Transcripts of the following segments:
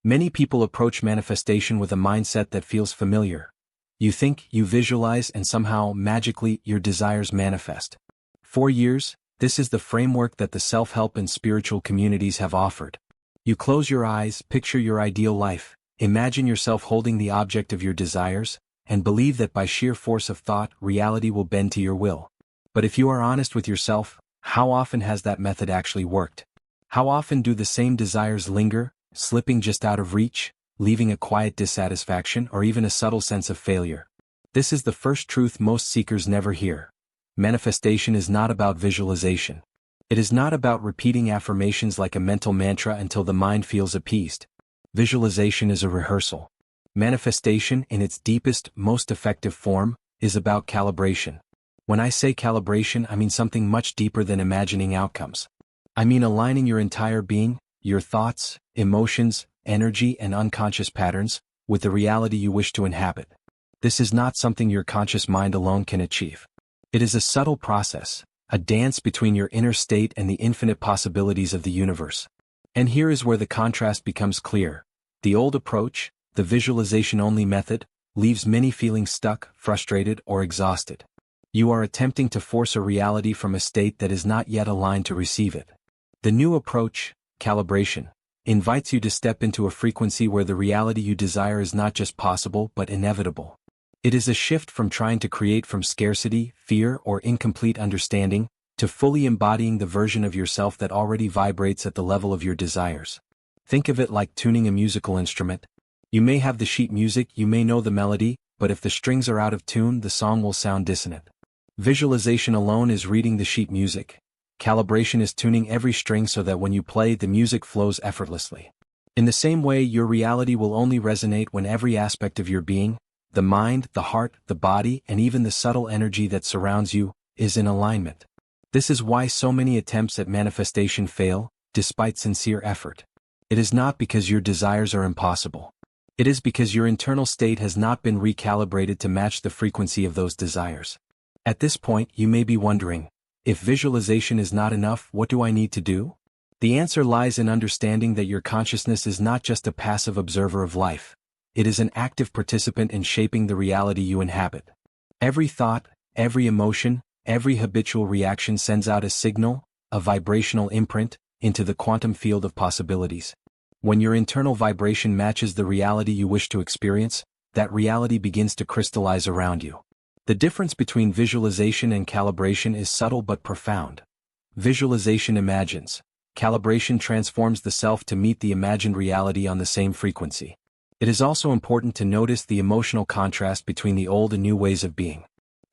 Many people approach manifestation with a mindset that feels familiar. You think, you visualize, and somehow, magically, your desires manifest. For years, this is the framework that the self-help and spiritual communities have offered. You close your eyes, picture your ideal life, imagine yourself holding the object of your desires, and believe that by sheer force of thought, reality will bend to your will. But if you are honest with yourself, how often has that method actually worked? How often do the same desires linger, slipping just out of reach, leaving a quiet dissatisfaction or even a subtle sense of failure? This is the first truth most seekers never hear. Manifestation is not about visualization. It is not about repeating affirmations like a mental mantra until the mind feels appeased. Visualization is a rehearsal. Manifestation, in its deepest, most effective form, is about calibration. When I say calibration, I mean something much deeper than imagining outcomes. I mean aligning your entire being, your thoughts, emotions, energy, and unconscious patterns, with the reality you wish to inhabit. This is not something your conscious mind alone can achieve. It is a subtle process, a dance between your inner state and the infinite possibilities of the universe. And here is where the contrast becomes clear. The old approach, the visualization-only method, leaves many feeling stuck, frustrated, or exhausted. You are attempting to force a reality from a state that is not yet aligned to receive it. The new approach, calibration, invites you to step into a frequency where the reality you desire is not just possible but inevitable. It is a shift from trying to create from scarcity, fear, or incomplete understanding, to fully embodying the version of yourself that already vibrates at the level of your desires. Think of it like tuning a musical instrument. You may have the sheet music, you may know the melody, but if the strings are out of tune, the song will sound dissonant. Visualization alone is reading the sheet music. Calibration is tuning every string so that when you play, the music flows effortlessly. In the same way, your reality will only resonate when every aspect of your being, the mind, the heart, the body, and even the subtle energy that surrounds you, is in alignment. This is why so many attempts at manifestation fail, despite sincere effort. It is not because your desires are impossible. It is because your internal state has not been recalibrated to match the frequency of those desires. At this point, you may be wondering, if visualization is not enough, what do I need to do? The answer lies in understanding that your consciousness is not just a passive observer of life. It is an active participant in shaping the reality you inhabit. Every thought, every emotion, every habitual reaction sends out a signal, a vibrational imprint, into the quantum field of possibilities. When your internal vibration matches the reality you wish to experience, that reality begins to crystallize around you. The difference between visualization and calibration is subtle but profound. Visualization imagines. Calibration transforms the self to meet the imagined reality on the same frequency. It is also important to notice the emotional contrast between the old and new ways of being.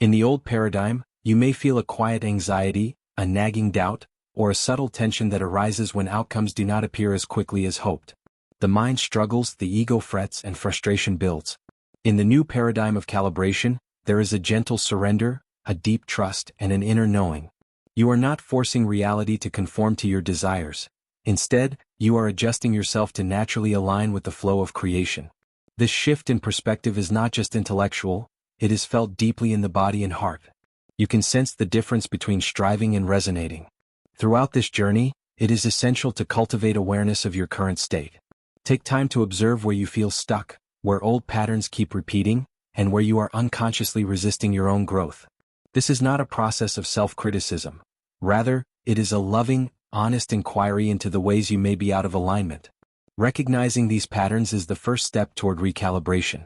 In the old paradigm, you may feel a quiet anxiety, a nagging doubt, or a subtle tension that arises when outcomes do not appear as quickly as hoped. The mind struggles, the ego frets, and frustration builds. In the new paradigm of calibration, there is a gentle surrender, a deep trust, and an inner knowing. You are not forcing reality to conform to your desires. Instead, you are adjusting yourself to naturally align with the flow of creation. This shift in perspective is not just intellectual, it is felt deeply in the body and heart. You can sense the difference between striving and resonating. Throughout this journey, it is essential to cultivate awareness of your current state. Take time to observe where you feel stuck, where old patterns keep repeating, and where you are unconsciously resisting your own growth. This is not a process of self-criticism. Rather, it is a loving, honest inquiry into the ways you may be out of alignment. Recognizing these patterns is the first step toward recalibration.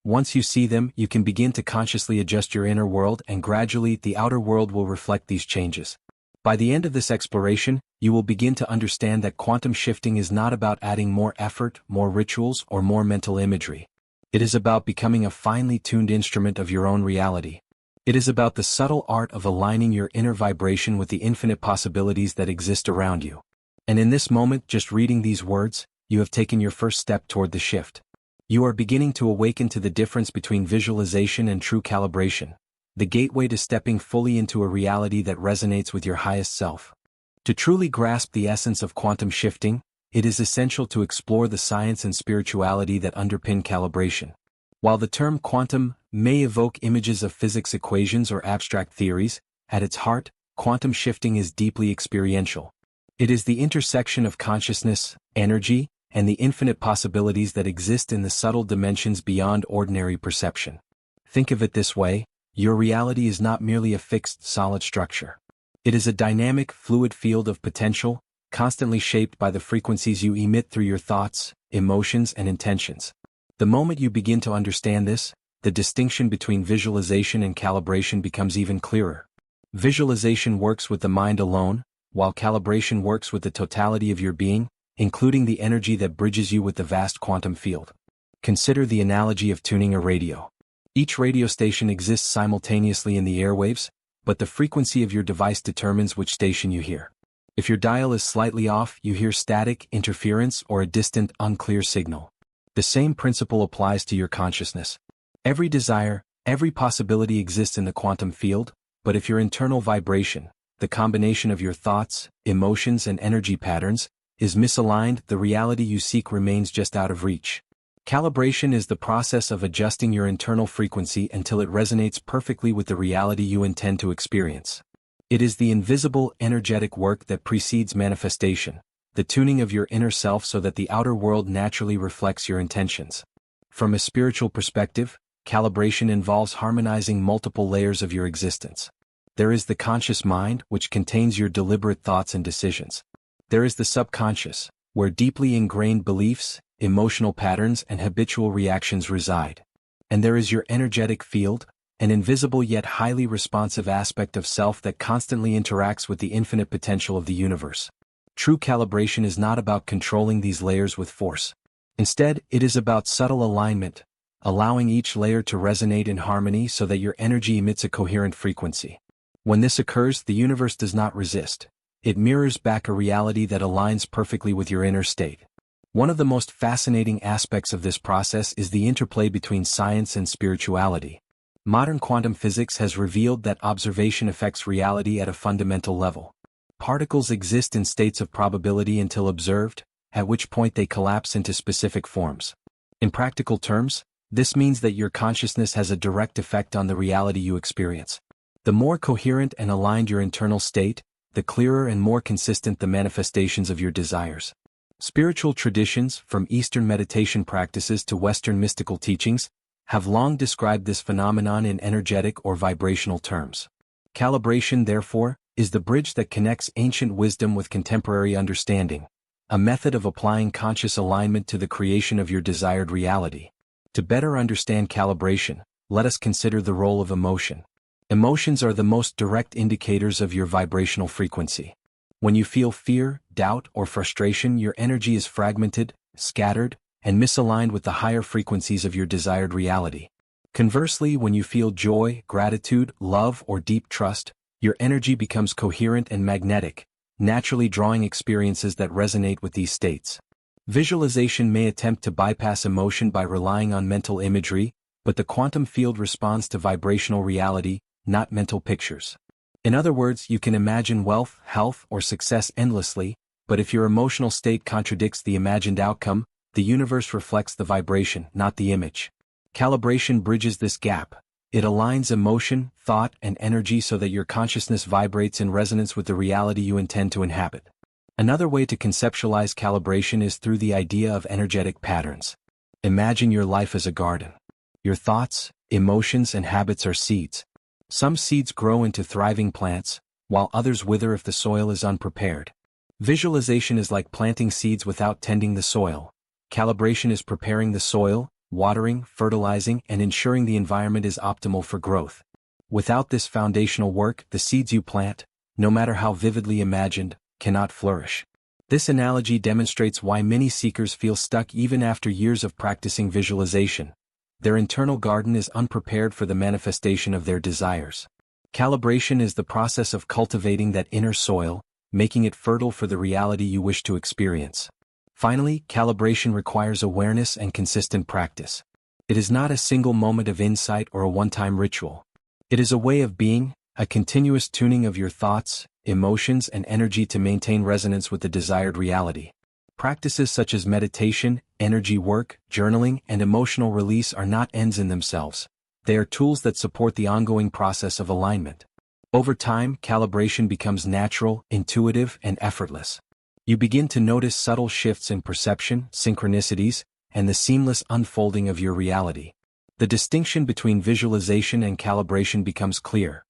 Once you see them, you can begin to consciously adjust your inner world, and gradually the outer world will reflect these changes. By the end of this exploration, you will begin to understand that quantum shifting is not about adding more effort, more rituals, or more mental imagery. It is about becoming a finely tuned instrument of your own reality. It is about the subtle art of aligning your inner vibration with the infinite possibilities that exist around you. And in this moment, just reading these words, you have taken your first step toward the shift. You are beginning to awaken to the difference between visualization and true calibration, the gateway to stepping fully into a reality that resonates with your highest self. To truly grasp the essence of quantum shifting, it is essential to explore the science and spirituality that underpin calibration. While the term quantum may evoke images of physics equations or abstract theories, at its heart, quantum shifting is deeply experiential. It is the intersection of consciousness, energy, and the infinite possibilities that exist in the subtle dimensions beyond ordinary perception. Think of it this way: your reality is not merely a fixed, solid structure. It is a dynamic, fluid field of potential, constantly shaped by the frequencies you emit through your thoughts, emotions, and intentions. The moment you begin to understand this, the distinction between visualization and calibration becomes even clearer. Visualization works with the mind alone, while calibration works with the totality of your being, including the energy that bridges you with the vast quantum field. Consider the analogy of tuning a radio. Each radio station exists simultaneously in the airwaves, but the frequency of your device determines which station you hear. If your dial is slightly off, you hear static, interference, or a distant, unclear signal. The same principle applies to your consciousness. Every desire, every possibility exists in the quantum field, but if your internal vibration, the combination of your thoughts, emotions, and energy patterns, is misaligned, the reality you seek remains just out of reach. Calibration is the process of adjusting your internal frequency until it resonates perfectly with the reality you intend to experience. It is the invisible, energetic work that precedes manifestation, the tuning of your inner self so that the outer world naturally reflects your intentions. From a spiritual perspective, calibration involves harmonizing multiple layers of your existence. There is the conscious mind, which contains your deliberate thoughts and decisions. There is the subconscious, where deeply ingrained beliefs, emotional patterns, and habitual reactions reside. And there is your energetic field, an invisible yet highly responsive aspect of self that constantly interacts with the infinite potential of the universe. True calibration is not about controlling these layers with force. Instead, it is about subtle alignment, allowing each layer to resonate in harmony so that your energy emits a coherent frequency. When this occurs, the universe does not resist. It mirrors back a reality that aligns perfectly with your inner state. One of the most fascinating aspects of this process is the interplay between science and spirituality. Modern quantum physics has revealed that observation affects reality at a fundamental level. Particles exist in states of probability until observed, at which point they collapse into specific forms. In practical terms, this means that your consciousness has a direct effect on the reality you experience. The more coherent and aligned your internal state, the clearer and more consistent the manifestations of your desires. Spiritual traditions, from Eastern meditation practices to Western mystical teachings, have long described this phenomenon in energetic or vibrational terms. Calibration, therefore, is the bridge that connects ancient wisdom with contemporary understanding, a method of applying conscious alignment to the creation of your desired reality. To better understand calibration, let us consider the role of emotion. Emotions are the most direct indicators of your vibrational frequency. When you feel fear, doubt, or frustration, your energy is fragmented, scattered, and misaligned with the higher frequencies of your desired reality. Conversely, when you feel joy, gratitude, love, or deep trust, your energy becomes coherent and magnetic, naturally drawing experiences that resonate with these states. Visualization may attempt to bypass emotion by relying on mental imagery, but the quantum field responds to vibrational reality, not mental pictures. In other words, you can imagine wealth, health, or success endlessly, but if your emotional state contradicts the imagined outcome, the universe reflects the vibration, not the image. Calibration bridges this gap. It aligns emotion, thought, and energy so that your consciousness vibrates in resonance with the reality you intend to inhabit. Another way to conceptualize calibration is through the idea of energetic patterns. Imagine your life as a garden. Your thoughts, emotions, and habits are seeds. Some seeds grow into thriving plants, while others wither if the soil is unprepared. Visualization is like planting seeds without tending the soil. Calibration is preparing the soil, watering, fertilizing, and ensuring the environment is optimal for growth. Without this foundational work, the seeds you plant, no matter how vividly imagined, cannot flourish. This analogy demonstrates why many seekers feel stuck even after years of practicing visualization. Their internal garden is unprepared for the manifestation of their desires. Calibration is the process of cultivating that inner soil, making it fertile for the reality you wish to experience. Finally, calibration requires awareness and consistent practice. It is not a single moment of insight or a one-time ritual. It is a way of being, a continuous tuning of your thoughts, emotions, and energy to maintain resonance with the desired reality. Practices such as meditation, energy work, journaling, and emotional release are not ends in themselves. They are tools that support the ongoing process of alignment. Over time, calibration becomes natural, intuitive, and effortless. You begin to notice subtle shifts in perception, synchronicities, and the seamless unfolding of your reality. The distinction between visualization and calibration becomes clear.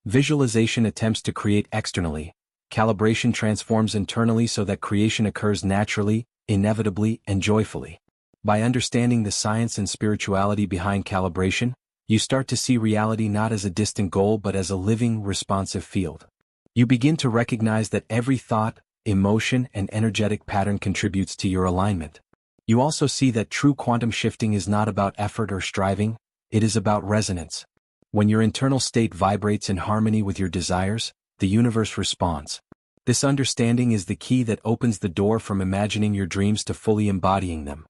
Visualization attempts to create externally. Calibration transforms internally so that creation occurs naturally, inevitably, and joyfully. By understanding the science and spirituality behind calibration, you start to see reality not as a distant goal but as a living, responsive field. You begin to recognize that every thought, emotion, and energetic pattern contributes to your alignment. You also see that true quantum shifting is not about effort or striving, it is about resonance. When your internal state vibrates in harmony with your desires, the universe responds. This understanding is the key that opens the door from imagining your dreams to fully embodying them.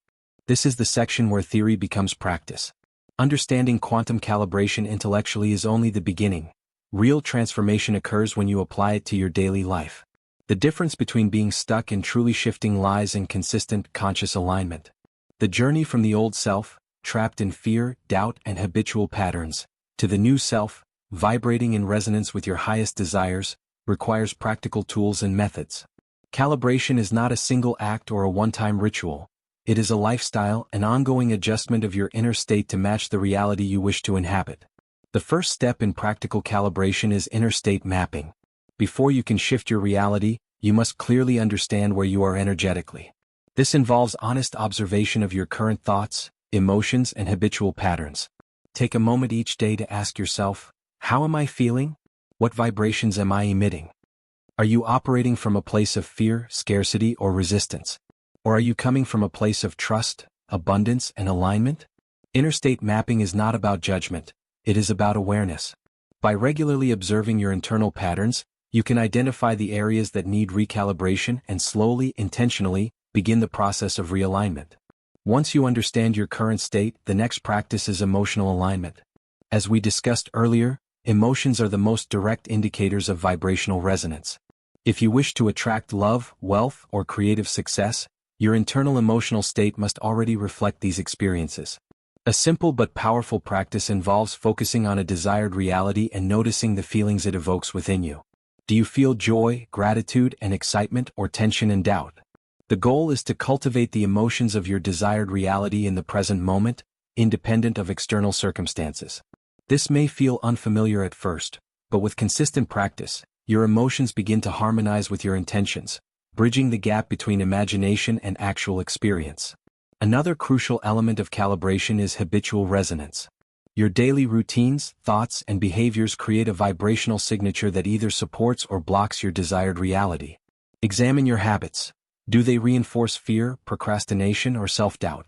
This is the section where theory becomes practice. Understanding quantum calibration intellectually is only the beginning. Real transformation occurs when you apply it to your daily life. The difference between being stuck and truly shifting lies in consistent, conscious alignment. The journey from the old self, trapped in fear, doubt, and habitual patterns, to the new self, vibrating in resonance with your highest desires, requires practical tools and methods. Calibration is not a single act or a one-time ritual. It is a lifestyle, an ongoing adjustment of your inner state to match the reality you wish to inhabit. The first step in practical calibration is inner state mapping. Before you can shift your reality, you must clearly understand where you are energetically. This involves honest observation of your current thoughts, emotions, and habitual patterns. Take a moment each day to ask yourself, how am I feeling? What vibrations am I emitting? Are you operating from a place of fear, scarcity, or resistance? Or are you coming from a place of trust, abundance, and alignment? Inner state mapping is not about judgment, it is about awareness. By regularly observing your internal patterns, you can identify the areas that need recalibration and slowly, intentionally, begin the process of realignment. Once you understand your current state, the next practice is emotional alignment. As we discussed earlier, emotions are the most direct indicators of vibrational resonance. If you wish to attract love, wealth, or creative success, your internal emotional state must already reflect these experiences. A simple but powerful practice involves focusing on a desired reality and noticing the feelings it evokes within you. Do you feel joy, gratitude, and excitement, or tension and doubt? The goal is to cultivate the emotions of your desired reality in the present moment, independent of external circumstances. This may feel unfamiliar at first, but with consistent practice, your emotions begin to harmonize with your intentions, bridging the gap between imagination and actual experience. Another crucial element of calibration is habitual resonance. Your daily routines, thoughts, and behaviors create a vibrational signature that either supports or blocks your desired reality. Examine your habits. Do they reinforce fear, procrastination, or self-doubt?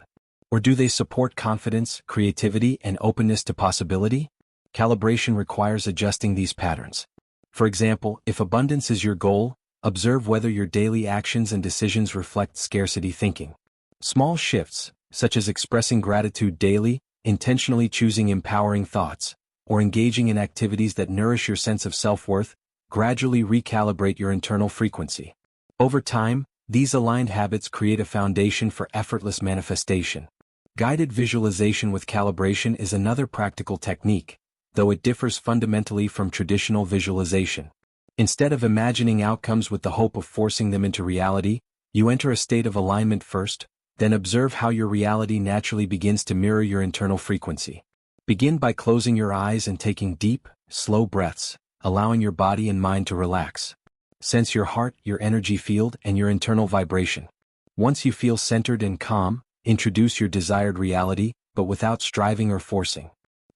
Or do they support confidence, creativity, and openness to possibility? Calibration requires adjusting these patterns. For example, if abundance is your goal, observe whether your daily actions and decisions reflect scarcity thinking. Small shifts, such as expressing gratitude daily, intentionally choosing empowering thoughts, or engaging in activities that nourish your sense of self-worth, gradually recalibrate your internal frequency. Over time, these aligned habits create a foundation for effortless manifestation. Guided visualization with calibration is another practical technique, though it differs fundamentally from traditional visualization. Instead of imagining outcomes with the hope of forcing them into reality, you enter a state of alignment first, then observe how your reality naturally begins to mirror your internal frequency. Begin by closing your eyes and taking deep, slow breaths, allowing your body and mind to relax. Sense your heart, your energy field, and your internal vibration. Once you feel centered and calm, introduce your desired reality, but without striving or forcing.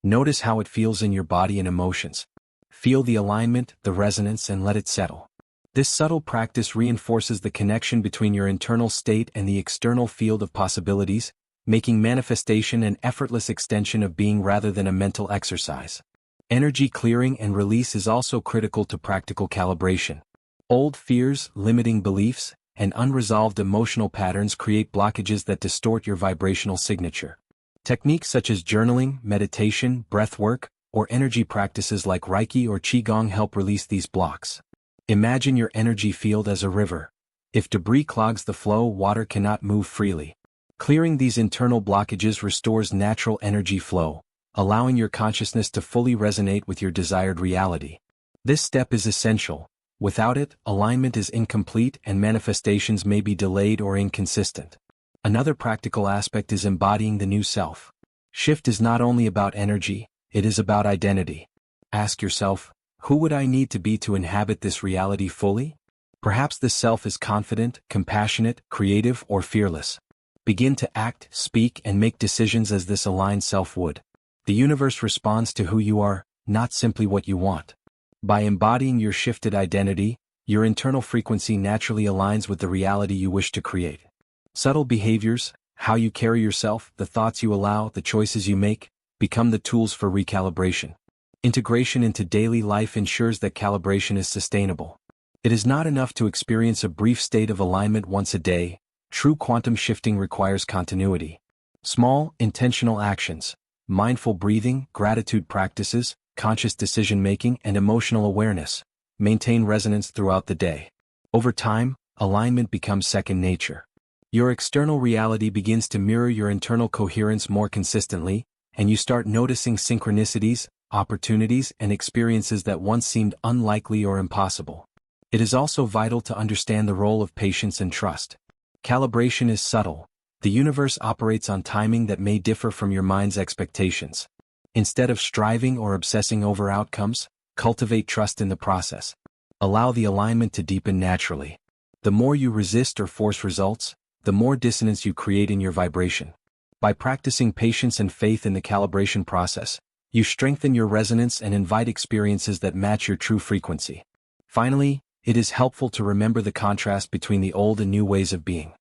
Notice how it feels in your body and emotions. Feel the alignment, the resonance, and let it settle. This subtle practice reinforces the connection between your internal state and the external field of possibilities, making manifestation an effortless extension of being rather than a mental exercise. Energy clearing and release is also critical to practical calibration. Old fears, limiting beliefs, and unresolved emotional patterns create blockages that distort your vibrational signature. Techniques such as journaling, meditation, breathwork, or energy practices like Reiki or Qigong help release these blocks. Imagine your energy field as a river. If debris clogs the flow, water cannot move freely. Clearing these internal blockages restores natural energy flow, allowing your consciousness to fully resonate with your desired reality. This step is essential. Without it, alignment is incomplete and manifestations may be delayed or inconsistent. Another practical aspect is embodying the new self. Shift is not only about energy, it is about identity. Ask yourself, who would I need to be to inhabit this reality fully? Perhaps this self is confident, compassionate, creative, or fearless. Begin to act, speak, and make decisions as this aligned self would. The universe responds to who you are, not simply what you want. By embodying your shifted identity, your internal frequency naturally aligns with the reality you wish to create. Subtle behaviors, how you carry yourself, the thoughts you allow, the choices you make, become the tools for recalibration. Integration into daily life ensures that calibration is sustainable. It is not enough to experience a brief state of alignment once a day. True quantum shifting requires continuity. Small, intentional actions, mindful breathing, gratitude practices, conscious decision-making, and emotional awareness maintain resonance throughout the day. Over time, alignment becomes second nature. Your external reality begins to mirror your internal coherence more consistently, and you start noticing synchronicities, opportunities, and experiences that once seemed unlikely or impossible. It is also vital to understand the role of patience and trust. Calibration is subtle. The universe operates on timing that may differ from your mind's expectations. Instead of striving or obsessing over outcomes, cultivate trust in the process. Allow the alignment to deepen naturally. The more you resist or force results, the more dissonance you create in your vibration. By practicing patience and faith in the calibration process, you strengthen your resonance and invite experiences that match your true frequency. Finally, it is helpful to remember the contrast between the old and new ways of being.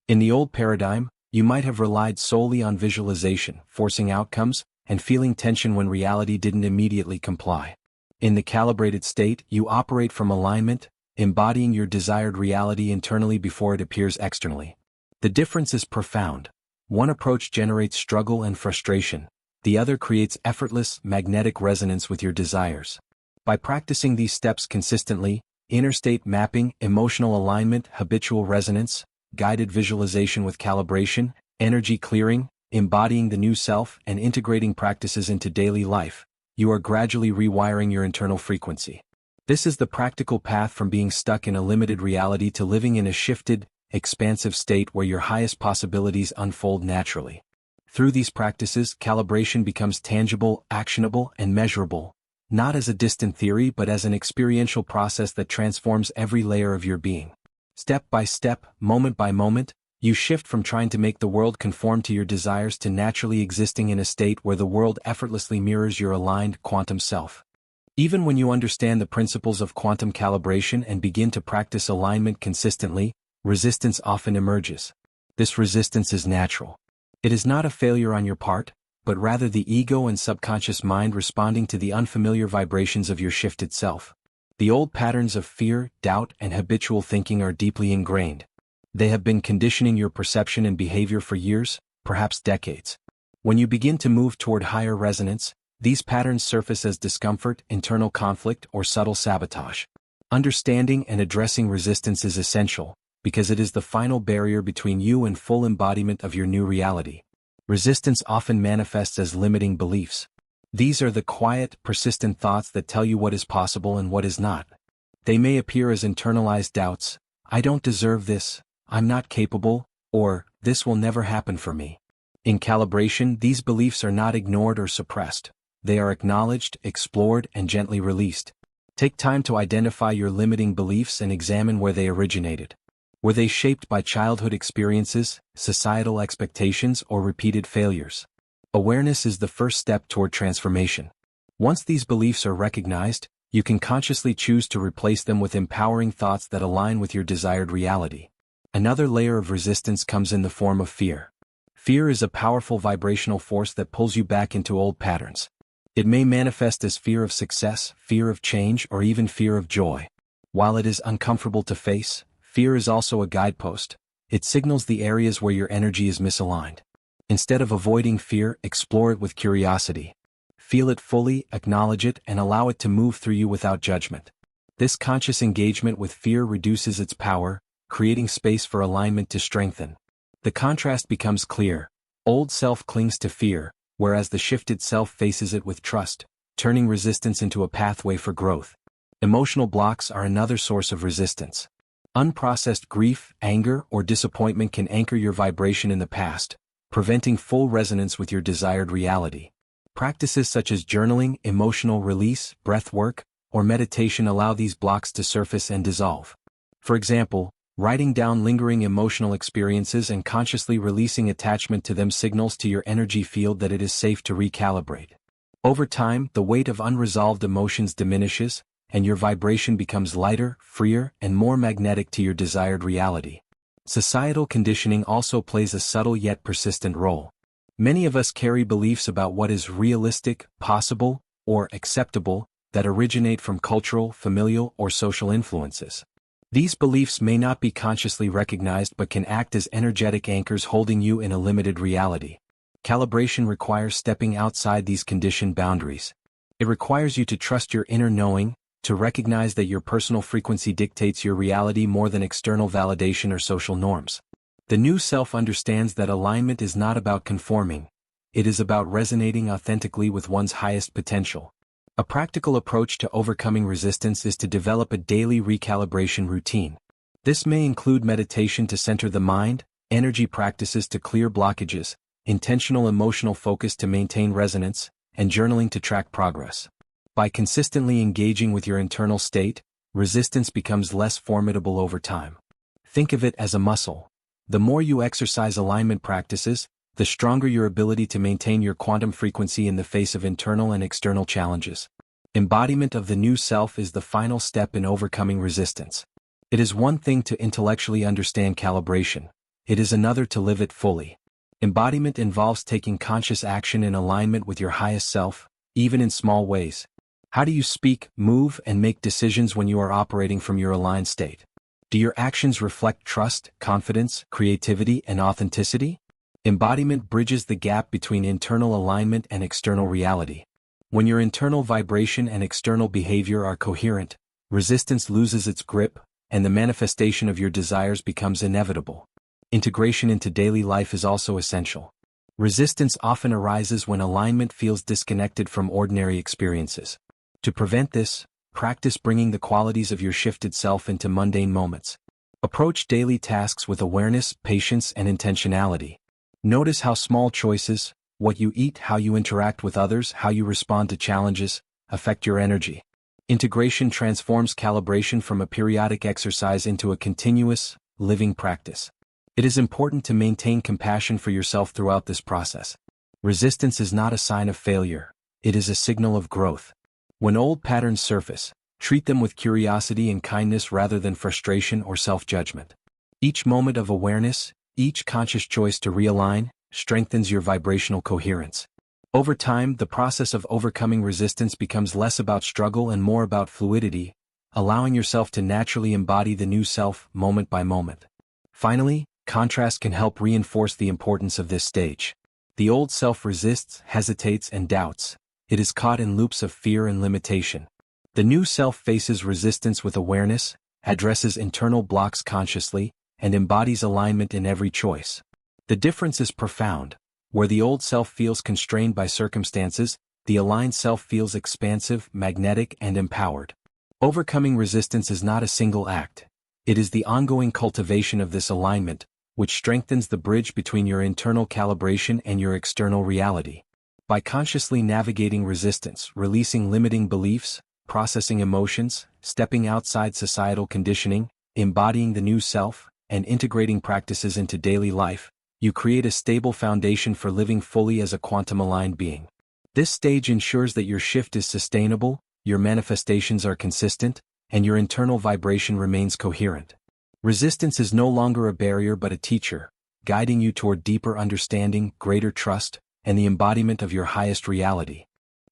In the old paradigm, you might have relied solely on visualization, forcing outcomes, and feeling tension when reality didn't immediately comply. In the calibrated state, you operate from alignment, embodying your desired reality internally before it appears externally. The difference is profound. One approach generates struggle and frustration. The other creates effortless, magnetic resonance with your desires. By practicing these steps consistently, interstate mapping, emotional alignment, habitual resonance, guided visualization with calibration, energy clearing, embodying the new self, and integrating practices into daily life, you are gradually rewiring your internal frequency. This is the practical path from being stuck in a limited reality to living in a shifted, expansive state where your highest possibilities unfold naturally. Through these practices, calibration becomes tangible, actionable, and measurable, not as a distant theory but as an experiential process that transforms every layer of your being. Step by step, moment by moment, you shift from trying to make the world conform to your desires to naturally existing in a state where the world effortlessly mirrors your aligned quantum self. Even when you understand the principles of quantum calibration and begin to practice alignment consistently, resistance often emerges. This resistance is natural. It is not a failure on your part, but rather the ego and subconscious mind responding to the unfamiliar vibrations of your shifted self. The old patterns of fear, doubt, and habitual thinking are deeply ingrained. They have been conditioning your perception and behavior for years, perhaps decades. When you begin to move toward higher resonance, these patterns surface as discomfort, internal conflict, or subtle sabotage. Understanding and addressing resistance is essential, because it is the final barrier between you and full embodiment of your new reality. Resistance often manifests as limiting beliefs. These are the quiet, persistent thoughts that tell you what is possible and what is not. They may appear as internalized doubts: I don't deserve this, I'm not capable, or this will never happen for me. In calibration, these beliefs are not ignored or suppressed. They are acknowledged, explored, and gently released. Take time to identify your limiting beliefs and examine where they originated. Were they shaped by childhood experiences, societal expectations, or repeated failures? Awareness is the first step toward transformation. Once these beliefs are recognized, you can consciously choose to replace them with empowering thoughts that align with your desired reality. Another layer of resistance comes in the form of fear. Fear is a powerful vibrational force that pulls you back into old patterns. It may manifest as fear of success, fear of change, or even fear of joy. While it is uncomfortable to face, fear is also a guidepost. It signals the areas where your energy is misaligned. Instead of avoiding fear, explore it with curiosity. Feel it fully, acknowledge it, and allow it to move through you without judgment. This conscious engagement with fear reduces its power, creating space for alignment to strengthen. The contrast becomes clear. Old self clings to fear, whereas the shifted self faces it with trust, turning resistance into a pathway for growth. Emotional blocks are another source of resistance. Unprocessed grief, anger, or disappointment can anchor your vibration in the past, preventing full resonance with your desired reality. Practices such as journaling, emotional release, breath work, or meditation allow these blocks to surface and dissolve. For example, writing down lingering emotional experiences and consciously releasing attachment to them signals to your energy field that it is safe to recalibrate. Over time, the weight of unresolved emotions diminishes, and your vibration becomes lighter, freer, and more magnetic to your desired reality. Societal conditioning also plays a subtle yet persistent role. Many of us carry beliefs about what is realistic, possible, or acceptable that originate from cultural, familial, or social influences. These beliefs may not be consciously recognized but can act as energetic anchors holding you in a limited reality. Calibration requires stepping outside these conditioned boundaries. It requires you to trust your inner knowing, to recognize that your personal frequency dictates your reality more than external validation or social norms. The new self understands that alignment is not about conforming. It is about resonating authentically with one's highest potential. A practical approach to overcoming resistance is to develop a daily recalibration routine. This may include meditation to center the mind, energy practices to clear blockages, intentional emotional focus to maintain resonance, and journaling to track progress. By consistently engaging with your internal state, resistance becomes less formidable over time. Think of it as a muscle. The more you exercise alignment practices, the stronger your ability to maintain your quantum frequency in the face of internal and external challenges. Embodiment of the new self is the final step in overcoming resistance. It is one thing to intellectually understand calibration. It is another to live it fully. Embodiment involves taking conscious action in alignment with your highest self, even in small ways. How do you speak, move, and make decisions when you are operating from your aligned state? Do your actions reflect trust, confidence, creativity, and authenticity? Embodiment bridges the gap between internal alignment and external reality. When your internal vibration and external behavior are coherent, resistance loses its grip, and the manifestation of your desires becomes inevitable. Integration into daily life is also essential. Resistance often arises when alignment feels disconnected from ordinary experiences. To prevent this, practice bringing the qualities of your shifted self into mundane moments. Approach daily tasks with awareness, patience, and intentionality. Notice how small choices, what you eat, how you interact with others, how you respond to challenges, affect your energy. Integration transforms calibration from a periodic exercise into a continuous, living practice. It is important to maintain compassion for yourself throughout this process. Resistance is not a sign of failure, it is a signal of growth. When old patterns surface, treat them with curiosity and kindness rather than frustration or self-judgment. Each moment of awareness, each conscious choice to realign, strengthens your vibrational coherence. Over time, the process of overcoming resistance becomes less about struggle and more about fluidity, allowing yourself to naturally embody the new self, moment by moment. Finally, contrast can help reinforce the importance of this stage. The old self resists, hesitates, and doubts. It is caught in loops of fear and limitation. The new self faces resistance with awareness, addresses internal blocks consciously, and embodies alignment in every choice. The difference is profound. Where the old self feels constrained by circumstances, the aligned self feels expansive, magnetic, and empowered. Overcoming resistance is not a single act. It is the ongoing cultivation of this alignment, which strengthens the bridge between your internal calibration and your external reality. By consciously navigating resistance, releasing limiting beliefs, processing emotions, stepping outside societal conditioning, embodying the new self, and integrating practices into daily life, you create a stable foundation for living fully as a quantum-aligned being. This stage ensures that your shift is sustainable, your manifestations are consistent, and your internal vibration remains coherent. Resistance is no longer a barrier but a teacher, guiding you toward deeper understanding, greater trust, and the embodiment of your highest reality.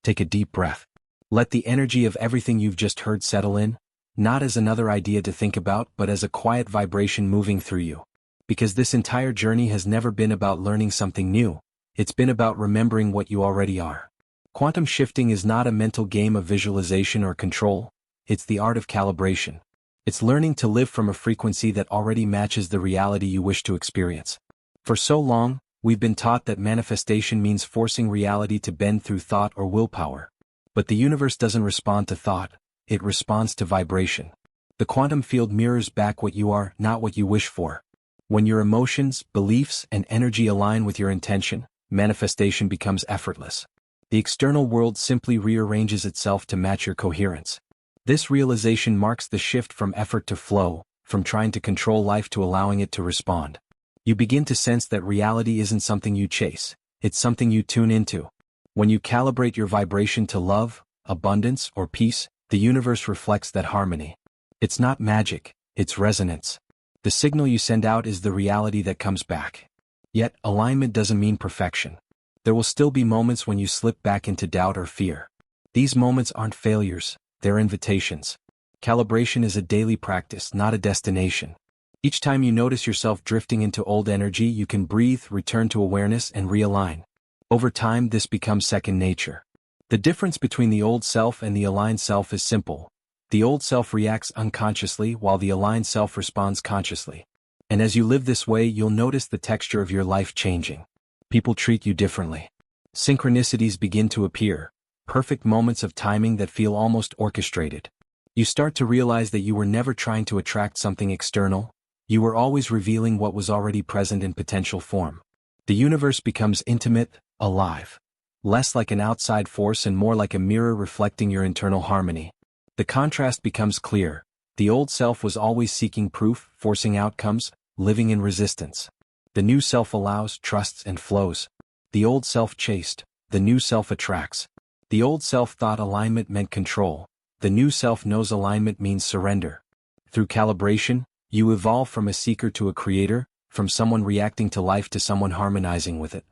Take a deep breath. Let the energy of everything you've just heard settle in, not as another idea to think about but as a quiet vibration moving through you. Because this entire journey has never been about learning something new, it's been about remembering what you already are. Quantum shifting is not a mental game of visualization or control, it's the art of calibration. It's learning to live from a frequency that already matches the reality you wish to experience. For so long, we've been taught that manifestation means forcing reality to bend through thought or willpower. But the universe doesn't respond to thought, it responds to vibration. The quantum field mirrors back what you are, not what you wish for. When your emotions, beliefs, and energy align with your intention, manifestation becomes effortless. The external world simply rearranges itself to match your coherence. This realization marks the shift from effort to flow, from trying to control life to allowing it to respond. You begin to sense that reality isn't something you chase, it's something you tune into. When you calibrate your vibration to love, abundance, or peace, the universe reflects that harmony. It's not magic, it's resonance. The signal you send out is the reality that comes back. Yet, alignment doesn't mean perfection. There will still be moments when you slip back into doubt or fear. These moments aren't failures, they're invitations. Calibration is a daily practice, not a destination. Each time you notice yourself drifting into old energy, you can breathe, return to awareness, and realign. Over time, this becomes second nature. The difference between the old self and the aligned self is simple. The old self reacts unconsciously while the aligned self responds consciously. And as you live this way, you'll notice the texture of your life changing. People treat you differently. Synchronicities begin to appear, perfect moments of timing that feel almost orchestrated. You start to realize that you were never trying to attract something external, you were always revealing what was already present in potential form. The universe becomes intimate, alive. Less like an outside force and more like a mirror reflecting your internal harmony. The contrast becomes clear. The old self was always seeking proof, forcing outcomes, living in resistance. The new self allows, trusts, and flows. The old self chased. The new self attracts. The old self thought alignment meant control. The new self knows alignment means surrender. Through calibration, you evolve from a seeker to a creator, from someone reacting to life to someone harmonizing with it.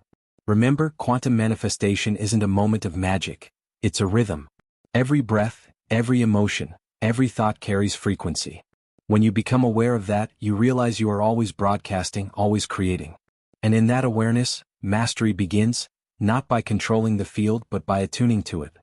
Remember, quantum manifestation isn't a moment of magic. It's a rhythm. Every breath, every emotion, every thought carries frequency. When you become aware of that, you realize you are always broadcasting, always creating. And in that awareness, mastery begins, not by controlling the field but by attuning to it.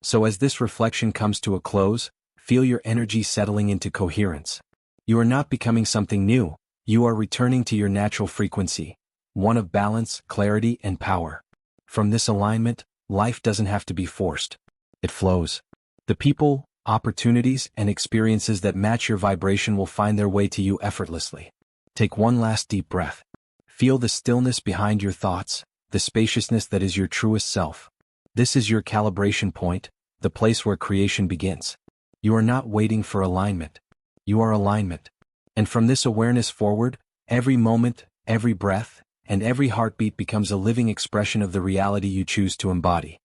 So as this reflection comes to a close, feel your energy settling into coherence. You are not becoming something new, you are returning to your natural frequency, one of balance, clarity, and power. From this alignment, life doesn't have to be forced. It flows. The people, opportunities, and experiences that match your vibration will find their way to you effortlessly. Take one last deep breath. Feel the stillness behind your thoughts, the spaciousness that is your truest self. This is your calibration point, the place where creation begins. You are not waiting for alignment. You are alignment. And from this awareness forward, every moment, every breath, and every heartbeat becomes a living expression of the reality you choose to embody.